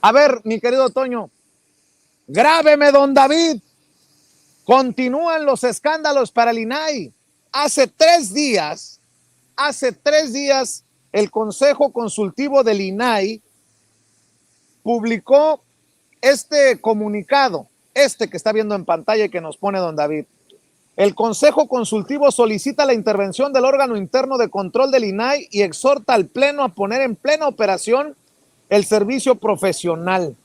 A ver, mi querido Toño, grábeme, don David. Continúan los escándalos para el INAI. Hace tres días, el Consejo Consultivo del INAI publicó este comunicado, que está viendo en pantalla y que nos pone don David. El Consejo Consultivo solicita la intervención del órgano interno de control del INAI y exhorta al Pleno a poner en plena operación el servicio profesional.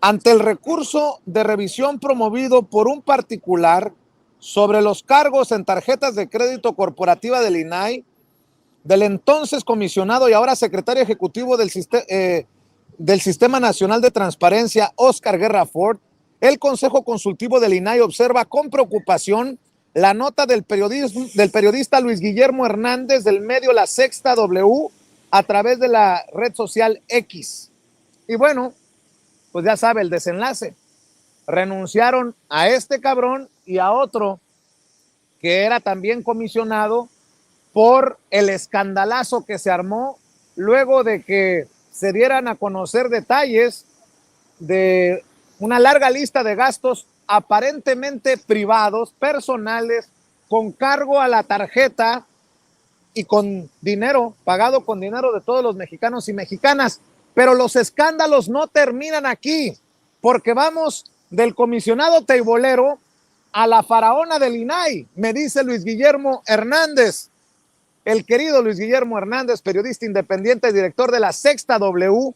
Ante el recurso de revisión promovido por un particular sobre los cargos en tarjetas de crédito corporativa del INAI, del entonces comisionado y ahora secretario ejecutivo del Sistema Nacional de Transparencia, Óscar Guerra Ford, el Consejo Consultivo del INAI observa con preocupación la nota del periodista Luis Guillermo Hernández del medio La Sexta W a través de la red social X. Y bueno, pues ya sabe el desenlace. Renunciaron a este cabrón y a otro que era también comisionado por el escandalazo que se armó luego de que se dieran a conocer detalles de una larga lista de gastos aparentemente privados, personales, con cargo a la tarjeta y con dinero, pagado con dinero de todos los mexicanos y mexicanas. Pero los escándalos no terminan aquí, porque vamos del comisionado teibolero a la faraona del INAI, me dice Luis Guillermo Hernández, el querido Luis Guillermo Hernández, periodista independiente, director de La Sexta W,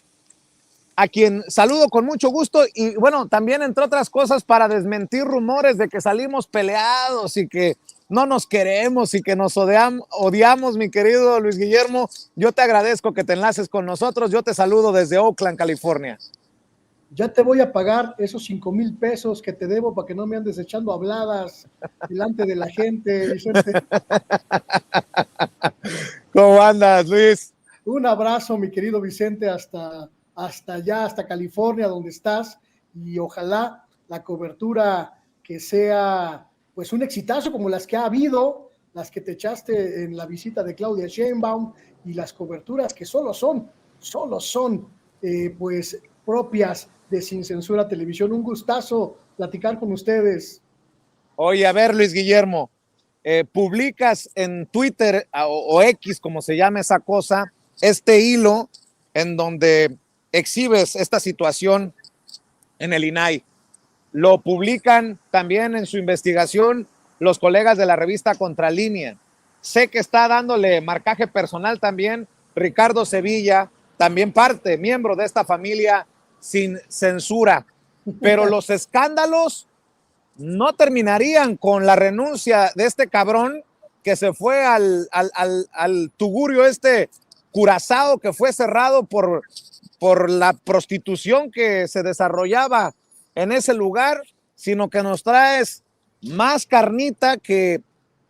a quien saludo con mucho gusto y bueno, también entre otras cosas para desmentir rumores de que salimos peleados y que no nos queremos y que nos odiamos, mi querido Luis Guillermo. Yo te agradezco que te enlaces con nosotros. Yo te saludo desde Oakland, California. Ya te voy a pagar esos 5,000 pesos que te debo para que no me andes echando habladas delante de la gente, Vicente. ¿Cómo andas, Luis? Un abrazo, mi querido Vicente, hasta allá, hasta California, donde estás, y ojalá la cobertura que sea pues un exitazo como las que ha habido, las que te echaste en la visita de Claudia Sheinbaum y las coberturas que solo son pues propias de Sin Censura Televisión. Un gustazo platicar con ustedes. Oye, a ver, Luis Guillermo, publicas en Twitter o X, como se llama esa cosa, este hilo en donde exhibes esta situación en el INAI. Lo publican también en su investigación los colegas de la revista Contralínea. Sé que está dándole marcaje personal también Ricardo Sevilla, también miembro de esta familia Sin Censura. Pero los escándalos no terminarían con la renuncia de este cabrón que se fue al tugurio Curazao, que fue cerrado por la prostitución que se desarrollaba en ese lugar, sino que nos traes más carnita que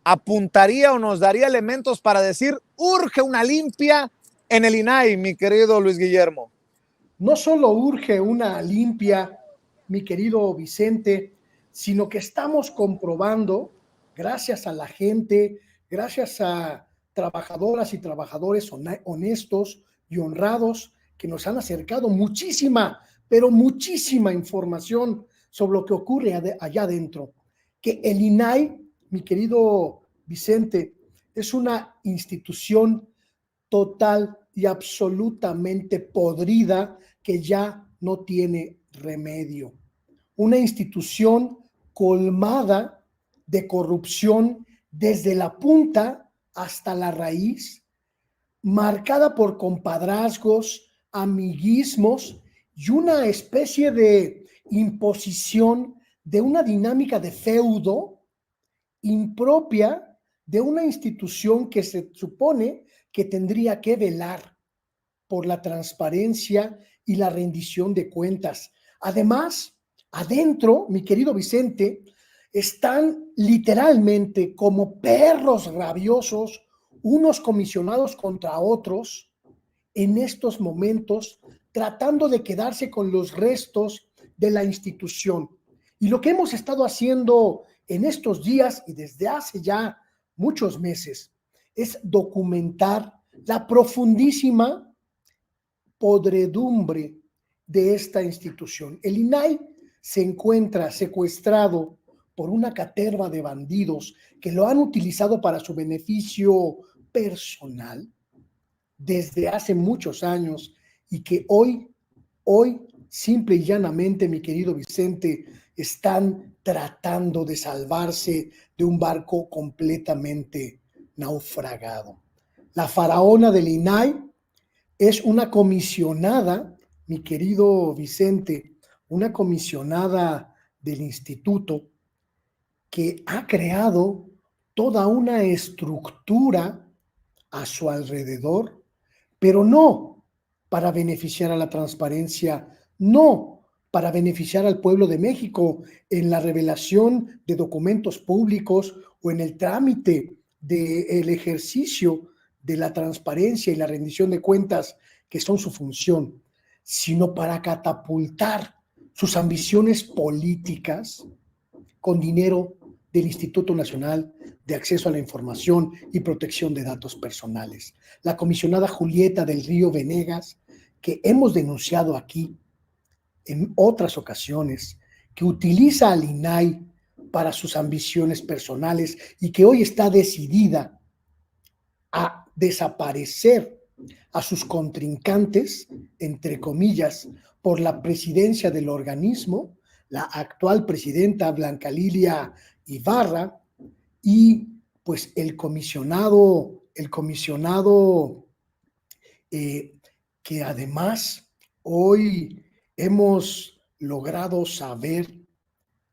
apuntaría o nos daría elementos para decir, urge una limpia en el INAI, mi querido Luis Guillermo. No solo urge una limpia, mi querido Vicente, sino que estamos comprobando, gracias a la gente, gracias a trabajadoras y trabajadores honestos y honrados que nos han acercado muchísima, pero muchísima información sobre lo que ocurre allá adentro, que el INAI, mi querido Vicente, es una institución total y absolutamente podrida que ya no tiene remedio. Una institución colmada de corrupción desde la punta hasta la raíz, marcada por compadrazgos, amiguismos y una especie de imposición de una dinámica de feudo impropia de una institución que se supone que tendría que velar por la transparencia y la rendición de cuentas. Además, adentro, mi querido Vicente, están literalmente como perros rabiosos, unos comisionados contra otros, en estos momentos, tratando de quedarse con los restos de la institución. Y lo que hemos estado haciendo en estos días y desde hace ya muchos meses es documentar la profundísima podredumbre de esta institución. El INAI se encuentra secuestrado por una caterva de bandidos que lo han utilizado para su beneficio personal desde hace muchos años y que hoy, simple y llanamente, mi querido Vicente, están tratando de salvarse de un barco completamente naufragado. La faraona del INAI es una comisionada, mi querido Vicente, una comisionada del instituto que ha creado toda una estructura a su alrededor, pero no para beneficiar a la transparencia, no para beneficiar al pueblo de México en la revelación de documentos públicos o en el trámite del ejercicio de la transparencia y la rendición de cuentas, que son su función, sino para catapultar sus ambiciones políticas con dinero del Instituto Nacional de Acceso a la Información y Protección de Datos Personales. La comisionada Julieta del Río Venegas, que hemos denunciado aquí en otras ocasiones, que utiliza al INAI para sus ambiciones personales y que hoy está decidida a desaparecer a sus contrincantes, entre comillas, por la presidencia del organismo, la actual presidenta Blanca Lilia Ibarra, y pues el comisionado que además hoy hemos logrado saber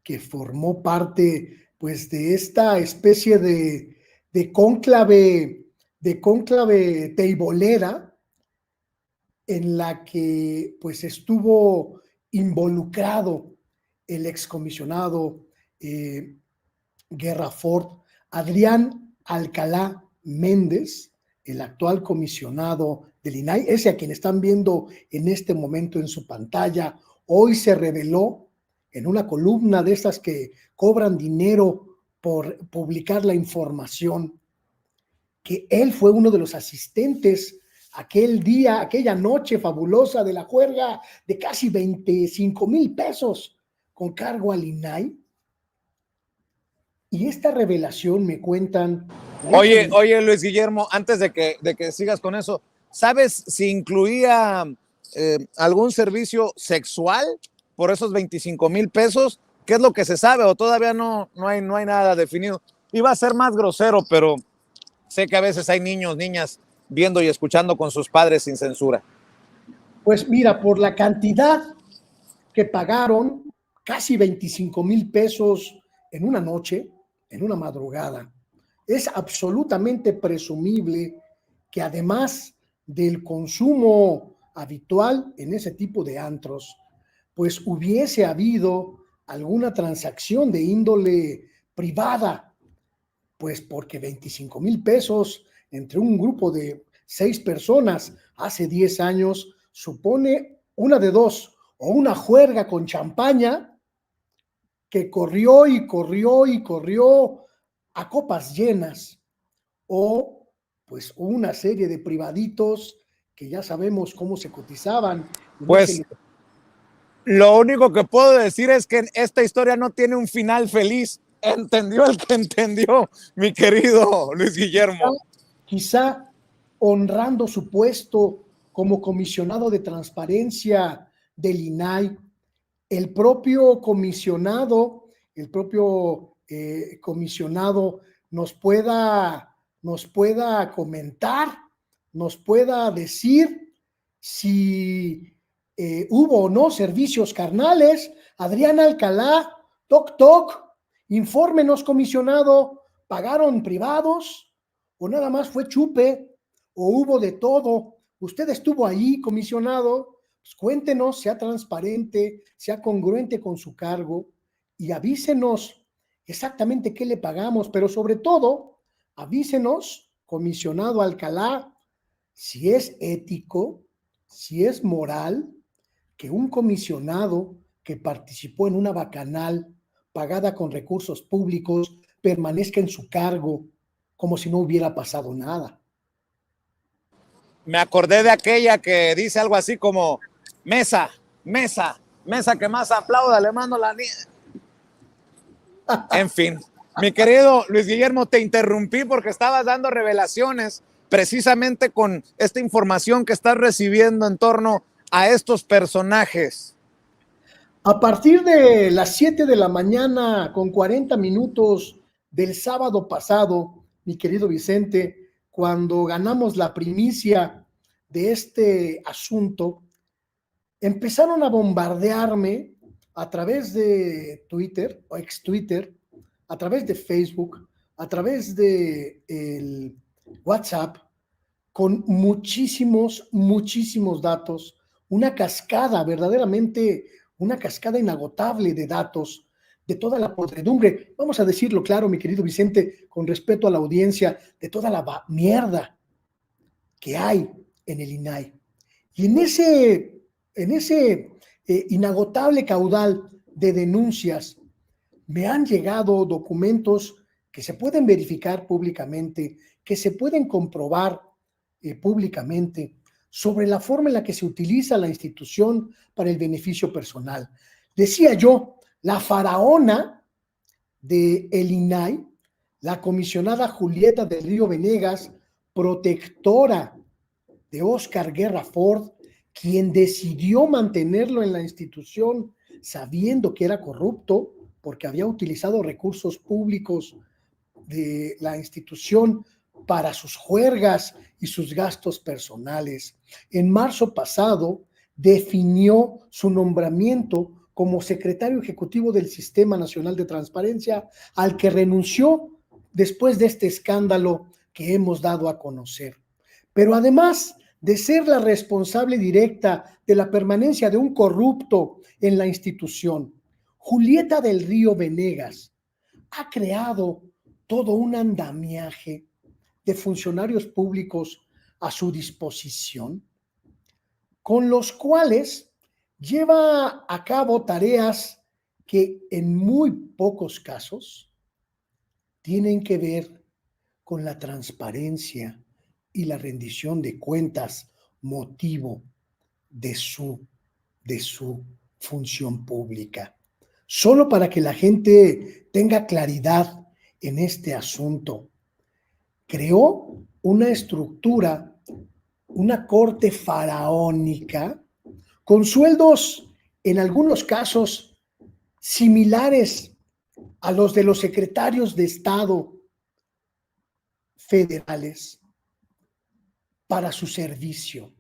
que formó parte pues de esta especie de cónclave teibolera en la que pues estuvo involucrado el excomisionado Guerra Ford, Adrián Alcalá Méndez, el actual comisionado del INAI, ese a quien están viendo en este momento en su pantalla. Hoy se reveló en una columna de estas que cobran dinero por publicar la información, que él fue uno de los asistentes aquel día, aquella noche fabulosa de la juerga de casi 25,000 pesos con cargo al INAI. Y esta revelación me cuentan. Oye, Luis Guillermo, antes de que sigas con eso, ¿sabes si incluía algún servicio sexual por esos 25,000 pesos? ¿Qué es lo que se sabe o todavía no hay nada definido? Iba a ser más grosero, pero sé que a veces hay niños, niñas viendo y escuchando con sus padres sin censura. Pues mira, por la cantidad que pagaron, casi 25,000 pesos en una noche, en una madrugada, es absolutamente presumible que además del consumo habitual en ese tipo de antros, pues hubiese habido alguna transacción de índole privada, pues porque 25,000 pesos entre un grupo de 6 personas hace 10 años supone una de dos: o una juerga con champaña que corrió y corrió y corrió a copas llenas, o pues una serie de privaditos que ya sabemos cómo se cotizaban. Pues lo único que puedo decir es que esta historia no tiene un final feliz. Entendió el que entendió, mi querido Luis Guillermo. Quizá honrando su puesto como comisionado de transparencia del INAI, el propio comisionado nos pueda comentar, nos pueda decir si hubo o no servicios carnales. Adrián Alcalá, toc toc, infórmenos, comisionado, ¿pagaron privados o nada más fue chupe o hubo de todo? Usted estuvo ahí, comisionado. Pues cuéntenos, sea transparente, sea congruente con su cargo y avísenos exactamente qué le pagamos, pero sobre todo, avísenos, comisionado Alcalá, si es ético, si es moral, que un comisionado que participó en una bacanal pagada con recursos públicos permanezca en su cargo como si no hubiera pasado nada. Me acordé de aquella que dice algo así como: mesa, Mesa que más aplauda, le mando la niña. En fin, mi querido Luis Guillermo, te interrumpí porque estabas dando revelaciones precisamente con esta información que estás recibiendo en torno a estos personajes. A partir de las 7 de la mañana con 40 minutos del sábado pasado, mi querido Vicente, cuando ganamos la primicia de este asunto, empezaron a bombardearme a través de Twitter o ex Twitter, a través de Facebook, a través de el WhatsApp, con muchísimos datos, una cascada, verdaderamente una cascada inagotable de datos, de toda la podredumbre, vamos a decirlo claro, mi querido Vicente, con respeto a la audiencia, de toda la mierda que hay en el INAI. Y en ese inagotable caudal de denuncias, me han llegado documentos que se pueden verificar públicamente, que se pueden comprobar públicamente sobre la forma en la que se utiliza la institución para el beneficio personal. Decía yo, la faraona de el INAI, la comisionada Julieta del Río Venegas, protectora de Oscar Guerra Ford, quien decidió mantenerlo en la institución sabiendo que era corrupto porque había utilizado recursos públicos de la institución para sus juergas y sus gastos personales. En marzo pasado definió su nombramiento como secretario ejecutivo del Sistema Nacional de Transparencia, al que renunció después de este escándalo que hemos dado a conocer. Pero además de ser la responsable directa de la permanencia de un corrupto en la institución, Julieta del Río Venegas ha creado todo un andamiaje de funcionarios públicos a su disposición, con los cuales lleva a cabo tareas que en muy pocos casos tienen que ver con la transparencia y la rendición de cuentas, motivo de su función pública. Solo para que la gente tenga claridad en este asunto, creó una estructura, una corte faraónica, con sueldos en algunos casos similares a los de los secretarios de Estado federales para su servicio.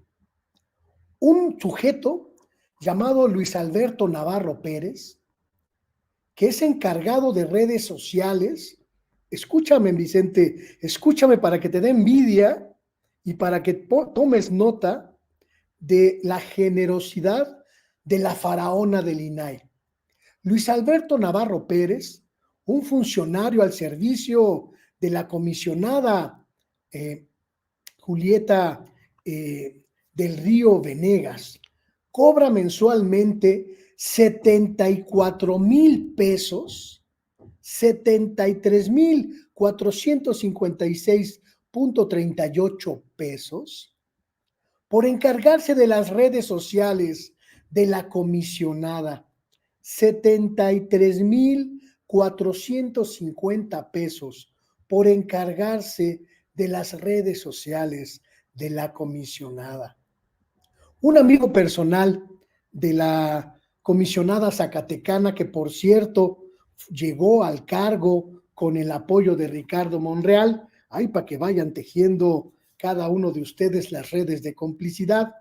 Un sujeto llamado Luis Alberto Navarro Pérez, que es encargado de redes sociales. Escúchame, Vicente, escúchame para que te dé envidia y para que tomes nota de la generosidad de la faraona del INAI. Luis Alberto Navarro Pérez, un funcionario al servicio de la comisionada Julieta del Río Venegas, cobra mensualmente 74,000 pesos, 73,456.38 pesos, por encargarse de las redes sociales de la comisionada. 73,450 pesos por encargarse de las redes sociales de la comisionada. Un amigo personal de la comisionada zacatecana, que por cierto llegó al cargo con el apoyo de Ricardo Monreal, ahí para que vayan tejiendo cada uno de ustedes las redes de complicidad,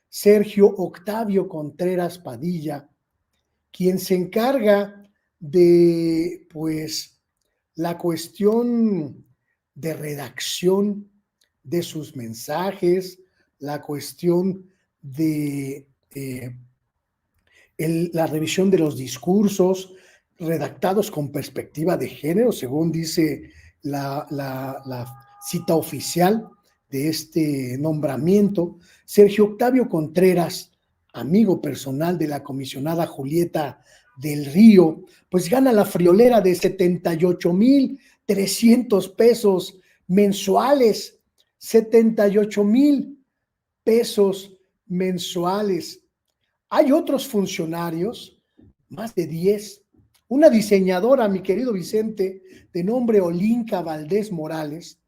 Sergio Octavio Contreras Padilla, quien se encarga de, pues, la cuestión de redacción de sus mensajes, la cuestión de la revisión de los discursos redactados con perspectiva de género, según dice la cita oficial de este nombramiento. Sergio Octavio Contreras, amigo personal de la comisionada Julieta del Río, pues gana la friolera de 78,300 pesos mensuales, 78,000 pesos mensuales. Hay otros funcionarios, más de 10, una diseñadora, mi querido Vicente, de nombre Olinka Valdés Morales,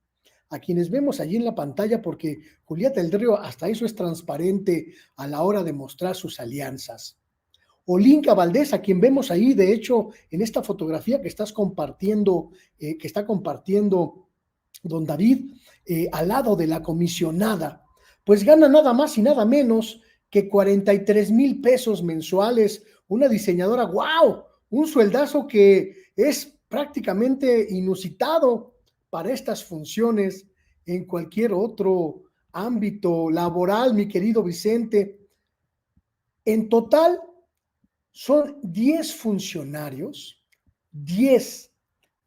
a quienes vemos allí en la pantalla, porque Julieta del Río hasta eso es transparente a la hora de mostrar sus alianzas. Olinka Valdés, a quien vemos ahí, de hecho, en esta fotografía que estás compartiendo, que está compartiendo don David, al lado de la comisionada, pues gana nada más y nada menos que 43,000 pesos mensuales, una diseñadora, wow, un sueldazo que es prácticamente inusitado para estas funciones en cualquier otro ámbito laboral, mi querido Vicente. En total son 10 funcionarios, 10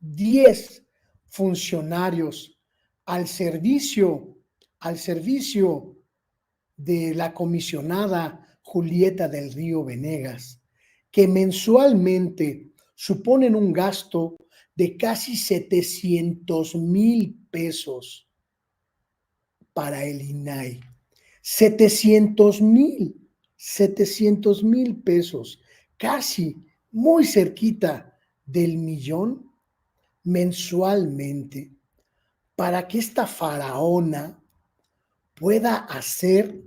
10 funcionarios al servicio, al servicio de la comisionada Julieta del Río Venegas, que mensualmente suponen un gasto de casi 700,000 pesos para el INAI. 700,000 pesos, casi muy cerquita del millón mensualmente, para que esta faraona pueda hacer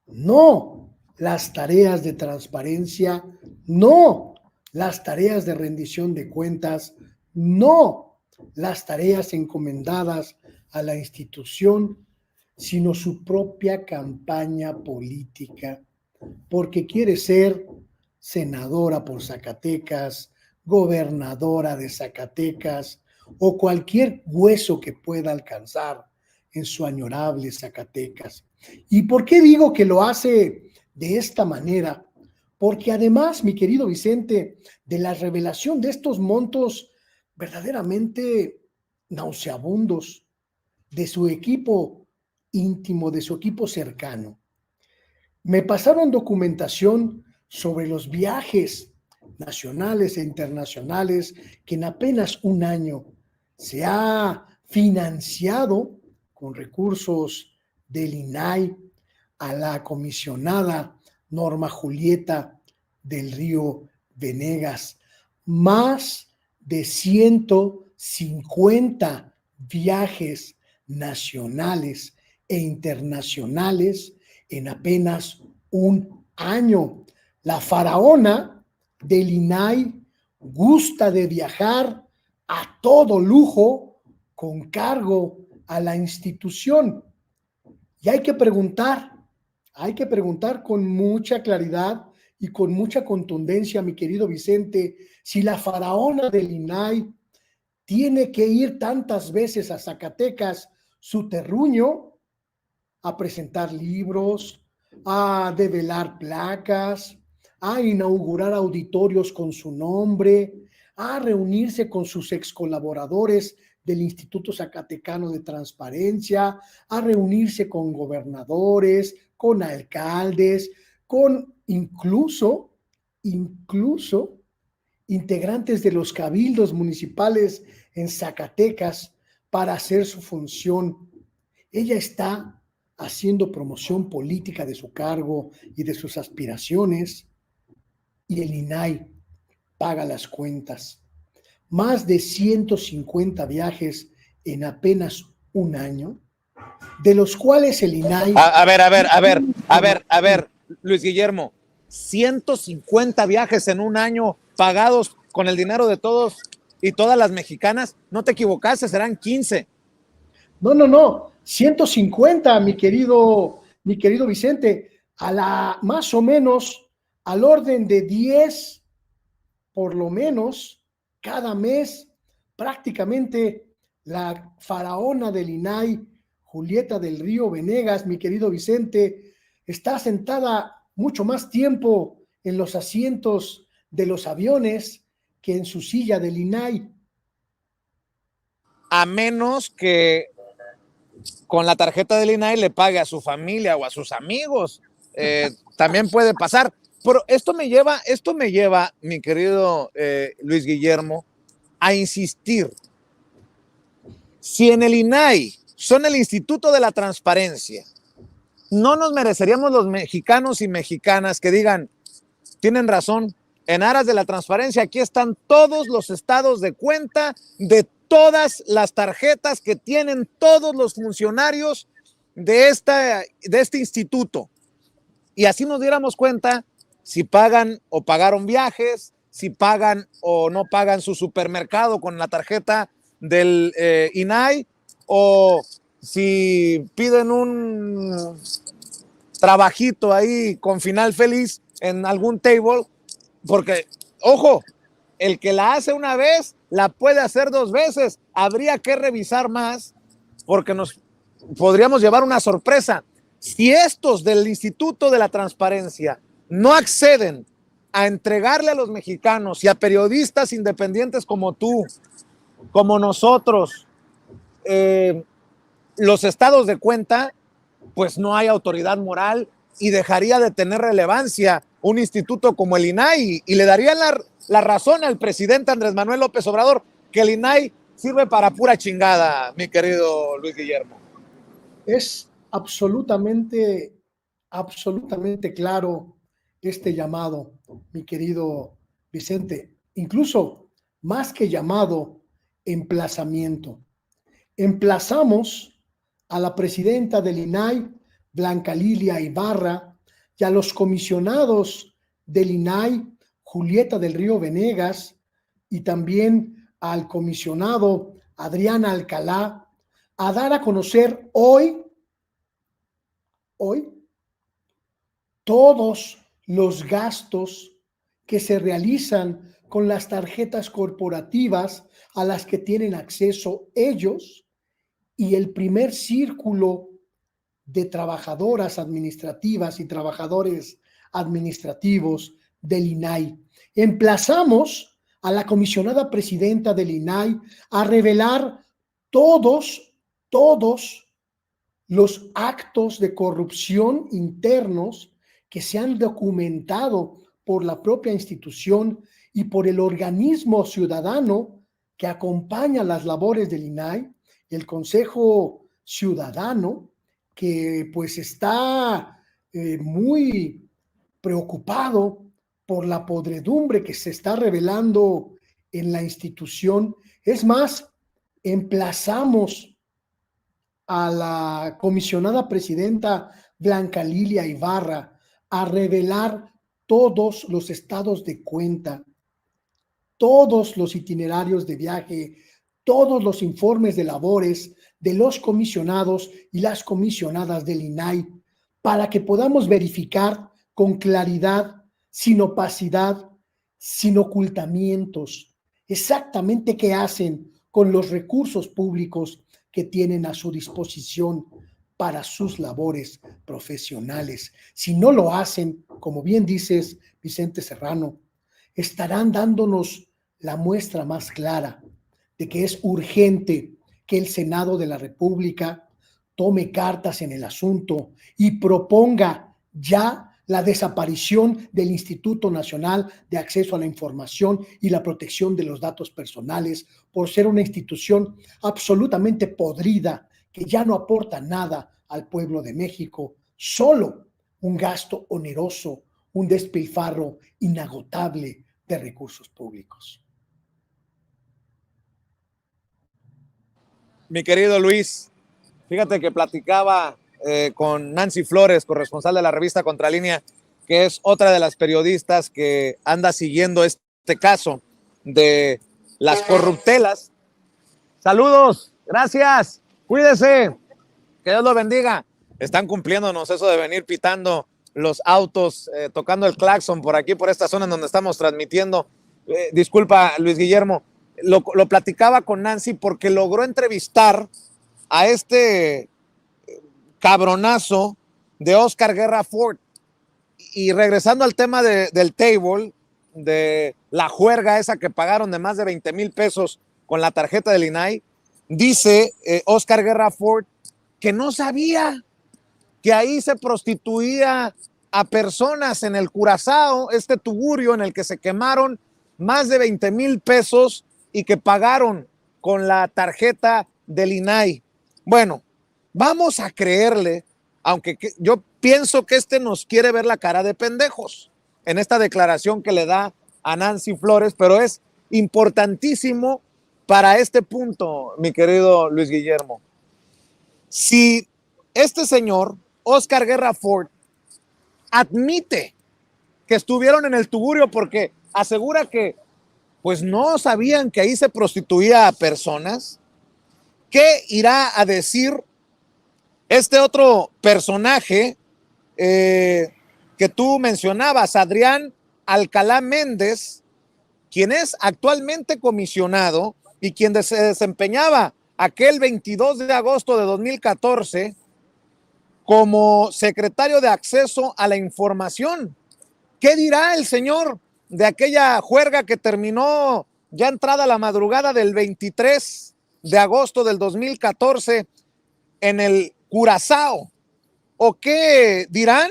no las tareas de transparencia, no las tareas de rendición de cuentas, no las tareas encomendadas a la institución, sino su propia campaña política, porque quiere ser senadora por Zacatecas, gobernadora de Zacatecas o cualquier hueso que pueda alcanzar en su añorable Zacatecas. ¿Y por qué digo que lo hace de esta manera? Porque además, mi querido Vicente, de la revelación de estos montos verdaderamente nauseabundos de su equipo íntimo, de su equipo cercano, me pasaron documentación sobre los viajes nacionales e internacionales que en apenas un año se ha financiado con recursos del INAI a la comisionada Norma Julieta del Río Venegas. Más de 150 viajes nacionales e internacionales en apenas un año. La faraona del INAI gusta de viajar a todo lujo con cargo a la institución. Y hay que preguntar con mucha claridad y con mucha contundencia, mi querido Vicente, si la faraona del INAI tiene que ir tantas veces a Zacatecas, su terruño, a presentar libros, a develar placas, a inaugurar auditorios con su nombre, a reunirse con sus ex colaboradores del Instituto Zacatecano de Transparencia, a reunirse con gobernadores, con alcaldes, con incluso integrantes de los cabildos municipales en Zacatecas para hacer su función. Ella está haciendo promoción política de su cargo y de sus aspiraciones, y el INAI paga las cuentas. Más de 150 viajes en apenas un año, de los cuales el INAI... A ver, Luis Guillermo, 150 viajes en un año pagados con el dinero de todos y todas las mexicanas. No te equivocaste, serán 15. No, 150, mi querido Vicente, a la más o menos al orden de 10, por lo menos, cada mes, prácticamente la faraona del INAI, Julieta del Río Venegas, mi querido Vicente, está sentada mucho más tiempo en los asientos de los aviones que en su silla del INAI. A menos que con la tarjeta del INAI le pague a su familia o a sus amigos. También puede pasar. Pero esto me lleva, mi querido Luis Guillermo, a insistir. Si en el INAI son el Instituto de la Transparencia, no nos mereceríamos los mexicanos y mexicanas que digan, tienen razón, en aras de la transparencia, aquí están todos los estados de cuenta de todas las tarjetas que tienen todos los funcionarios de este instituto. Y así nos diéramos cuenta si pagan o pagaron viajes, si pagan o no pagan su supermercado con la tarjeta del INAI, o si piden un trabajito ahí con final feliz en algún table, porque, ojo, el que la hace una vez, la puede hacer 2 veces. Habría que revisar más, porque nos podríamos llevar una sorpresa. Si estos del Instituto de la Transparencia no acceden a entregarle a los mexicanos y a periodistas independientes como tú, como nosotros, los estados de cuenta, pues no hay autoridad moral y dejaría de tener relevancia un instituto como el INAI, y le darían la razón al presidente Andrés Manuel López Obrador, que el INAI sirve para pura chingada, mi querido Luis Guillermo. Es absolutamente claro este llamado, mi querido Vicente. Incluso más que llamado, emplazamiento. Emplazamos a la presidenta del INAI, Blanca Lilia Ibarra, y a los comisionados del INAI, Julieta del Río Venegas, y también al comisionado Adriana Alcalá, a dar a conocer hoy todos los gastos que se realizan con las tarjetas corporativas a las que tienen acceso ellos y el primer círculo de trabajadoras administrativas y trabajadores administrativos del INAI. Emplazamos a la comisionada presidenta del INAI a revelar todos los actos de corrupción internos que se han documentado por la propia institución y por el organismo ciudadano que acompaña las labores del INAI, el Consejo Ciudadano, que pues está muy preocupado por la podredumbre que se está revelando en la institución. Es más, emplazamos a la comisionada presidenta Blanca Lilia Ibarra a revelar todos los estados de cuenta, todos los itinerarios de viaje, todos los informes de labores de los comisionados y las comisionadas del INAI, para que podamos verificar con claridad, sin opacidad, sin ocultamientos, exactamente qué hacen con los recursos públicos que tienen a su disposición para sus labores profesionales. Si no lo hacen, como bien dices, Vicente Serrano, estarán dándonos la muestra más clara de que es urgente que el Senado de la República tome cartas en el asunto y proponga ya la desaparición del Instituto Nacional de Acceso a la Información y la Protección de los Datos Personales, por ser una institución absolutamente podrida que ya no aporta nada al pueblo de México, solo un gasto oneroso, un despilfarro inagotable de recursos públicos. Mi querido Luis, fíjate que platicaba con Nancy Flores, corresponsal de la revista Contralínea, que es otra de las periodistas que anda siguiendo este caso de las corruptelas. Saludos, gracias, cuídese, que Dios lo bendiga. Están cumpliéndonos eso de venir pitando los autos, tocando el claxon por aquí, por esta zona en donde estamos transmitiendo. Disculpa, Luis Guillermo, lo platicaba con Nancy porque logró entrevistar a este cabronazo de Oscar Guerra Ford. Y regresando al tema del table, de la juerga esa que pagaron de más de 20,000 pesos con la tarjeta del INAI, dice Oscar Guerra Ford que no sabía que ahí se prostituía a personas en el Curazao, este tugurio en el que se quemaron más de 20,000 pesos y que pagaron con la tarjeta del INAI. Bueno, vamos a creerle aunque yo pienso que nos quiere ver la cara de pendejos en esta declaración que le da a Nancy Flores, pero es importantísimo para este punto, mi querido Luis Guillermo. Si este señor, Oscar Guerra Ford, admite que estuvieron en el tugurio porque asegura que pues no sabían que ahí se prostituía a personas, ¿qué irá a decir este otro personaje que tú mencionabas, Adrián Alcalá Méndez, quien es actualmente comisionado y quien se desempeñaba aquel 22 de agosto de 2014 como secretario de Acceso a la Información? ¿Qué dirá el señor de aquella juerga que terminó ya entrada la madrugada del 23 de agosto del 2014 en el Curazao? ¿O qué dirán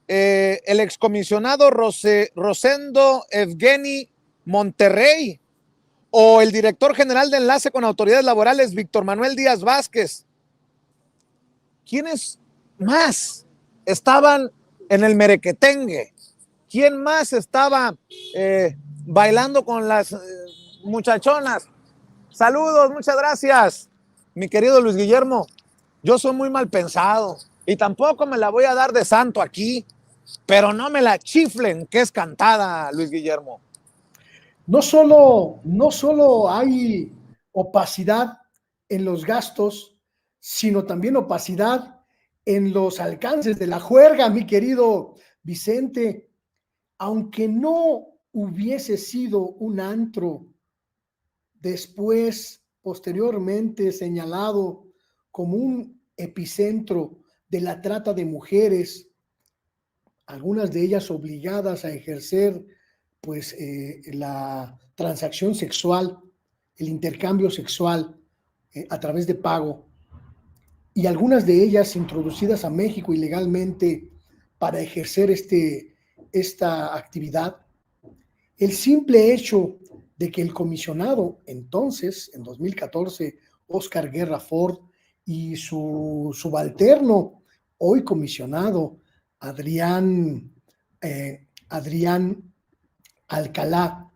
el excomisionado Rosendo Evgeny Monterrey o el director general de Enlace con Autoridades Laborales, Víctor Manuel Díaz Vázquez? ¿Quiénes más estaban en el merequetengue? ¿Quién más estaba bailando con las muchachonas? Saludos, muchas gracias, mi querido Luis Guillermo. Yo soy muy mal pensado y tampoco me la voy a dar de santo aquí, pero no me la chiflen que es cantada, Luis Guillermo. No solo hay opacidad en los gastos, sino también opacidad en los alcances de la juerga, mi querido Vicente. Aunque no hubiese sido un antro posteriormente señalado como un epicentro de la trata de mujeres, algunas de ellas obligadas a ejercer pues la transacción sexual, el intercambio sexual a través de pago, y algunas de ellas introducidas a México ilegalmente para ejercer esta actividad. El simple hecho de que el comisionado entonces, en 2014, Oscar Guerra Ford, y su subalterno, hoy comisionado, Adrián Alcalá,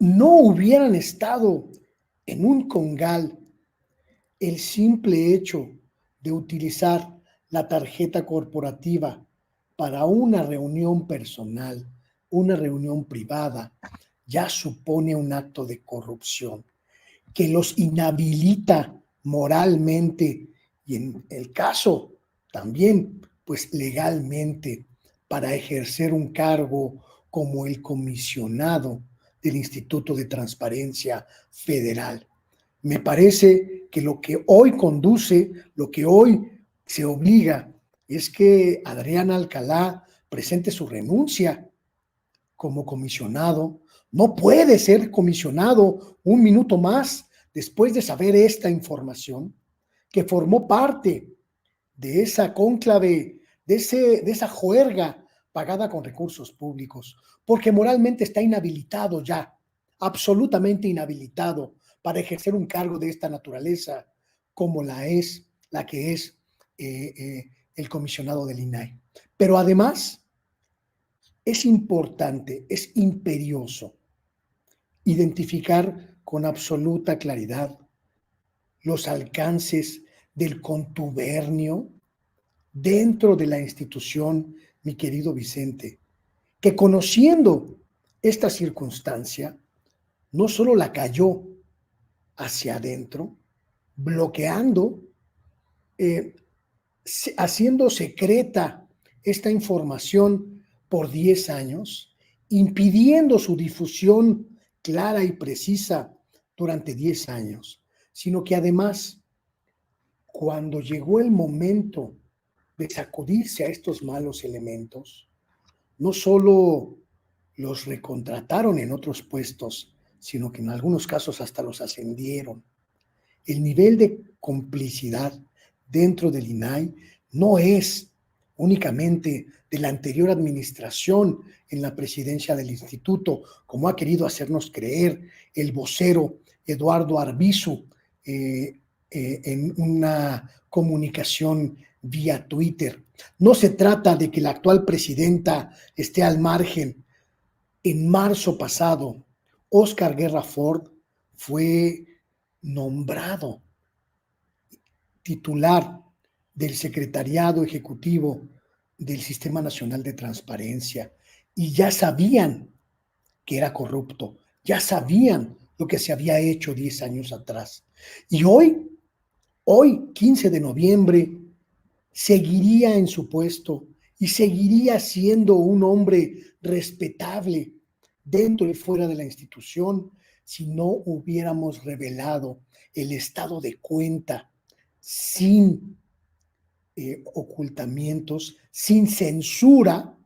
no hubieran estado en un congal, el simple hecho de utilizar la tarjeta corporativa para una reunión personal, una reunión privada, ya supone un acto de corrupción que los inhabilita moralmente y en el caso también, pues legalmente, para ejercer un cargo como el comisionado del Instituto de Transparencia Federal. Me parece que lo que hoy conduce, lo que hoy se obliga, es que Adrián Alcalá presente su renuncia como comisionado. No puede ser comisionado un minuto más después de saber esta información, que formó parte de esa cónclave, de esa juerga pagada con recursos públicos, porque moralmente está inhabilitado ya, absolutamente inhabilitado para ejercer un cargo de esta naturaleza, como la que es el comisionado del INAI. Pero además, es importante, es imperioso identificar con absoluta claridad los alcances del contubernio dentro de la institución, mi querido Vicente, que conociendo esta circunstancia, no solo la cayó hacia adentro, bloqueando, haciendo secreta esta información por 10 años, impidiendo su difusión clara y precisa durante 10 años, sino que además, cuando llegó el momento de sacudirse a estos malos elementos, no solo los recontrataron en otros puestos, sino que en algunos casos hasta los ascendieron. El nivel de complicidad dentro del INAI no es únicamente de la anterior administración en la presidencia del instituto, como ha querido hacernos creer el vocero Eduardo Arbizu, en una comunicación vía Twitter. No se trata de que la actual presidenta esté al margen. En marzo pasado, Óscar Guerra Ford fue nombrado titular del Secretariado Ejecutivo del Sistema Nacional de Transparencia y ya sabían que era corrupto, ya sabían lo que se había hecho 10 años atrás. Y hoy, 15 de noviembre, seguiría en su puesto y seguiría siendo un hombre respetable dentro y fuera de la institución si no hubiéramos revelado el estado de cuenta sin ocultamientos, sin censura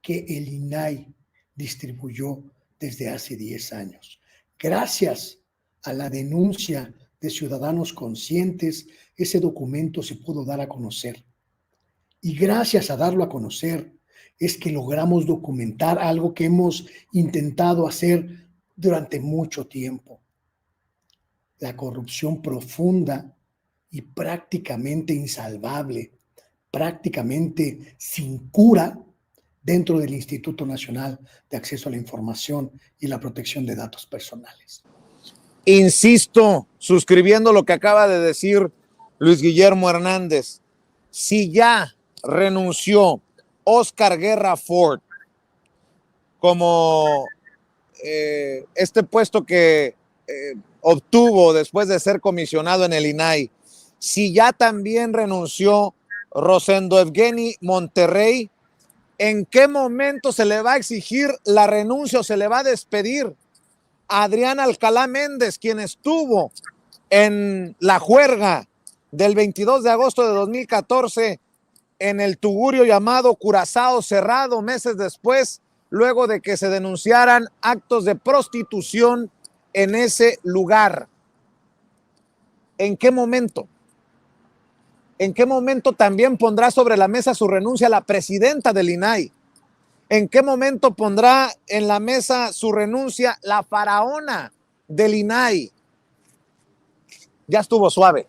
que el INAI distribuyó desde hace 10 años. Gracias a la denuncia de ciudadanos conscientes, ese documento se pudo dar a conocer. Y gracias a darlo a conocer es que logramos documentar algo que hemos intentado hacer durante mucho tiempo. La corrupción profunda y prácticamente insalvable, prácticamente sin cura dentro del Instituto Nacional de Acceso a la Información y la Protección de Datos Personales. Insisto, suscribiendo lo que acaba de decir Luis Guillermo Hernández, si ya renunció Óscar Guerra Ford como este puesto que obtuvo después de ser comisionado en el INAI, si ya también renunció Rosendo Evgeny Monterrey, ¿en qué momento se le va a exigir la renuncia o se le va a despedir a Adrián Alcalá Méndez, quien estuvo en la juerga del 22 de agosto de 2014 en el tugurio llamado Curazao Cerrado, meses después, luego de que se denunciaran actos de prostitución en ese lugar? ¿En qué momento? ¿En qué momento también pondrá sobre la mesa su renuncia la presidenta del INAI? ¿En qué momento pondrá en la mesa su renuncia la faraona del INAI? Ya estuvo suave,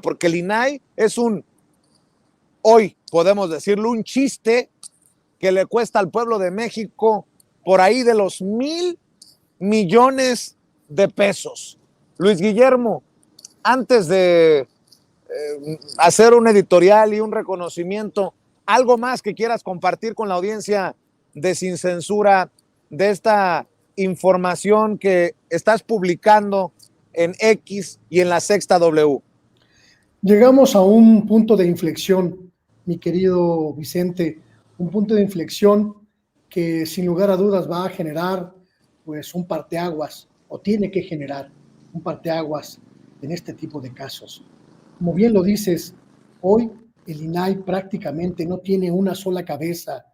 porque el INAI es hoy podemos decirlo, un chiste que le cuesta al pueblo de México por ahí de los 1,000 millones de pesos. Luis Guillermo, antes de hacer un editorial y un reconocimiento, ¿algo más que quieras compartir con la audiencia de Sin Censura de esta información que estás publicando en X y en La Sexta W? Llegamos a un punto de inflexión, mi querido Vicente, un punto de inflexión que sin lugar a dudas va a generar pues un parteaguas, o tiene que generar un parteaguas en este tipo de casos. Como bien lo dices, hoy el INAI prácticamente no tiene una sola cabeza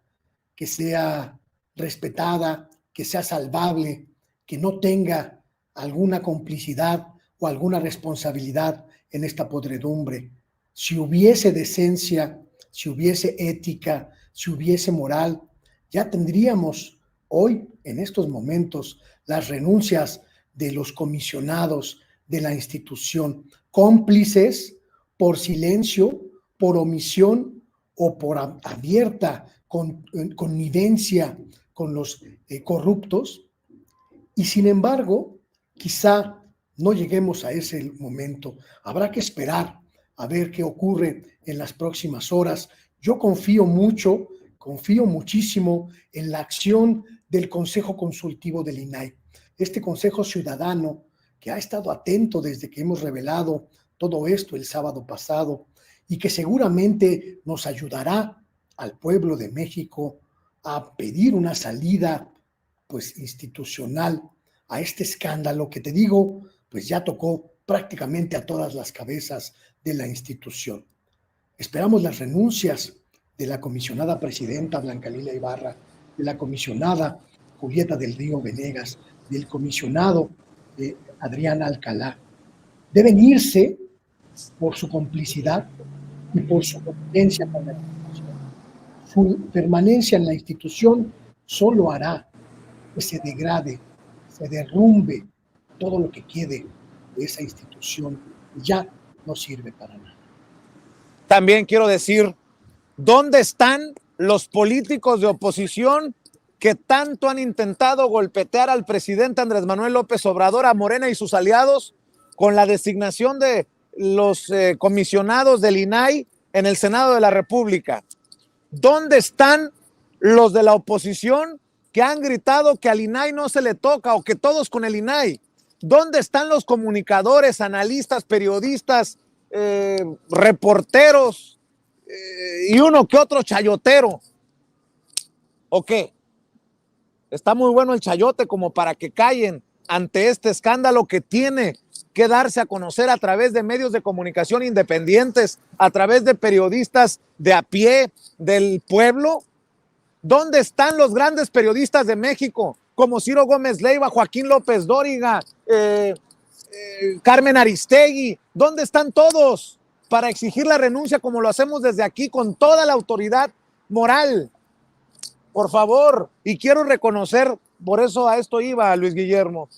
que sea respetada, que sea salvable, que no tenga alguna complicidad o alguna responsabilidad en esta podredumbre. Si hubiese decencia, si hubiese ética, si hubiese moral, ya tendríamos hoy, en estos momentos, las renuncias de los comisionados de la institución, cómplices por silencio, por omisión o por abierta connivencia con los corruptos. Y sin embargo, quizá no lleguemos a ese momento. Habrá que esperar a ver qué ocurre en las próximas horas. Yo confío muchísimo en la acción del Consejo Consultivo del INAI. Este Consejo Ciudadano que ha estado atento desde que hemos revelado todo esto el sábado pasado y que seguramente nos ayudará al pueblo de México a pedir una salida pues institucional a este escándalo que, te digo, pues ya tocó prácticamente a todas las cabezas de la institución. Esperamos las renuncias de la comisionada presidenta Blanca Lilia Ibarra, de la comisionada Julieta del Río Venegas, del comisionado Adrián Alcalá. Deben irse por su complicidad y por su competencia con la institución. Su permanencia en la institución solo hará que se degrade, se derrumbe todo lo que quede de esa institución ya no sirve para nada. También quiero decir, ¿dónde están los políticos de oposición que tanto han intentado golpetear al presidente Andrés Manuel López Obrador, a Morena y sus aliados, con la designación de los comisionados del INAI en el Senado de la República? ¿Dónde están los de la oposición que han gritado que al INAI no se le toca o que todos con el INAI? ¿Dónde están los comunicadores, analistas, periodistas, reporteros y uno que otro chayotero? ¿O qué? Está muy bueno el chayote como para que callen ante este escándalo que tiene que darse a conocer a través de medios de comunicación independientes, a través de periodistas de a pie del pueblo. ¿Dónde están los grandes periodistas de México, como Ciro Gómez Leiva, Joaquín López Dóriga, Carmen Aristegui? ¿Dónde están todos para exigir la renuncia como lo hacemos desde aquí con toda la autoridad moral? Por favor, y quiero reconocer, por eso a esto iba, Luis Guillermo,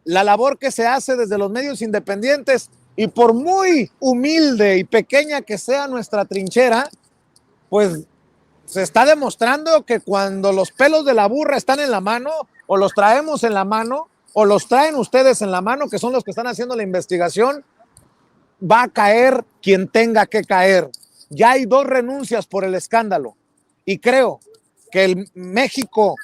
la labor que se hace desde los medios independientes, y por muy humilde y pequeña que sea nuestra trinchera, pues se está demostrando que cuando los pelos de la burra están en la mano, o los traemos en la mano, o los traen ustedes en la mano, que son los que están haciendo la investigación, va a caer quien tenga que caer. Ya hay 2 renuncias por el escándalo, y creo que el México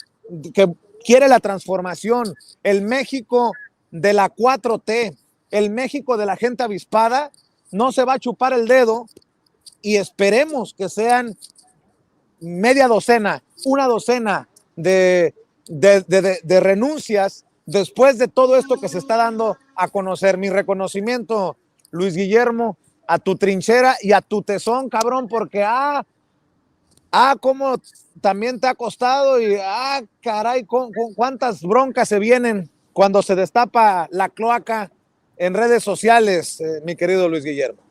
que quiere la transformación, el México de la 4T, el México de la gente avispada, no se va a chupar el dedo, y esperemos que sean media docena, una docena de renuncias después de todo esto que se está dando a conocer. Mi reconocimiento, Luis Guillermo, a tu trinchera y a tu tesón, cabrón, porque cómo también te ha costado, y caray, cuántas broncas se vienen cuando se destapa la cloaca en redes sociales, mi querido Luis Guillermo.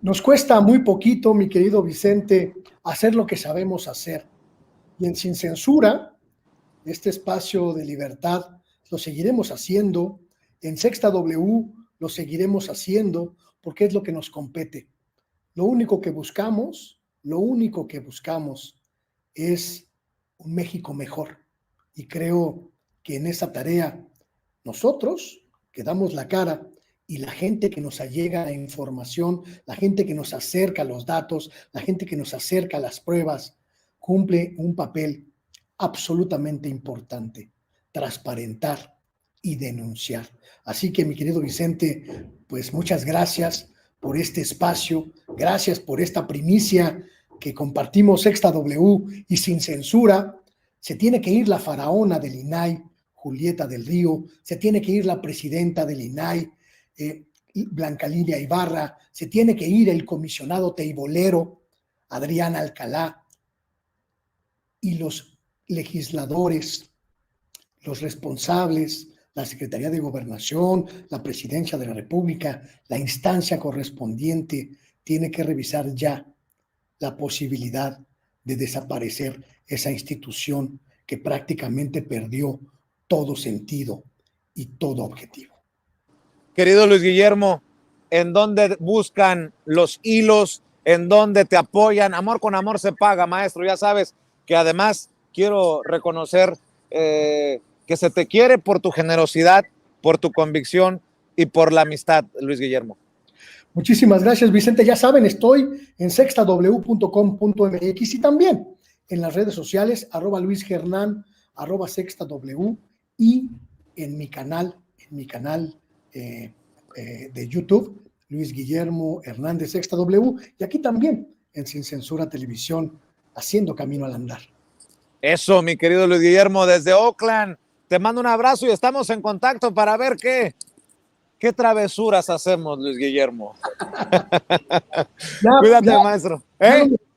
Nos cuesta muy poquito, mi querido Vicente, hacer lo que sabemos hacer. Y en Sin Censura, este espacio de libertad, lo seguiremos haciendo. En Sexta W lo seguiremos haciendo porque es lo que nos compete. Lo único que buscamos es un México mejor. Y creo que en esa tarea nosotros que damos la cara, y la gente que nos allega la información, la gente que nos acerca los datos, la gente que nos acerca las pruebas, cumple un papel absolutamente importante: transparentar y denunciar. Así que, mi querido Vicente, pues muchas gracias por este espacio, gracias por esta primicia que compartimos Sexta W y Sin Censura. Se tiene que ir la faraona del INAI, Julieta del Río, se tiene que ir la presidenta del INAI, Blanca Lilia Ibarra, se tiene que ir el comisionado teibolero, Adrián Alcalá, y los legisladores, los responsables, la Secretaría de Gobernación, la Presidencia de la República, la instancia correspondiente, tiene que revisar ya la posibilidad de desaparecer esa institución que prácticamente perdió todo sentido y todo objetivo. Querido Luis Guillermo, ¿en dónde buscan los hilos? ¿En dónde te apoyan? Amor con amor se paga, maestro. Ya sabes que además quiero reconocer que se te quiere por tu generosidad, por tu convicción y por la amistad, Luis Guillermo. Muchísimas gracias, Vicente. Ya saben, estoy en sextaw.com.mx y también en las redes sociales, @LuisGernán, @sextaw, y en mi canal de YouTube, Luis Guillermo Hernández Sexta W, y aquí también en Sin Censura Televisión, haciendo camino al andar. Eso, mi querido Luis Guillermo, desde Oakland, te mando un abrazo y estamos en contacto para ver qué travesuras hacemos, Luis Guillermo. Cuídate, maestro.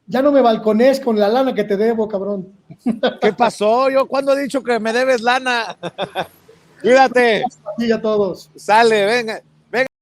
Ya no me balcones con la lana que te debo, cabrón. ¿Qué pasó? ¿Yo cuándo he dicho que me debes lana? Cuídate. Y a todos. Sale, venga.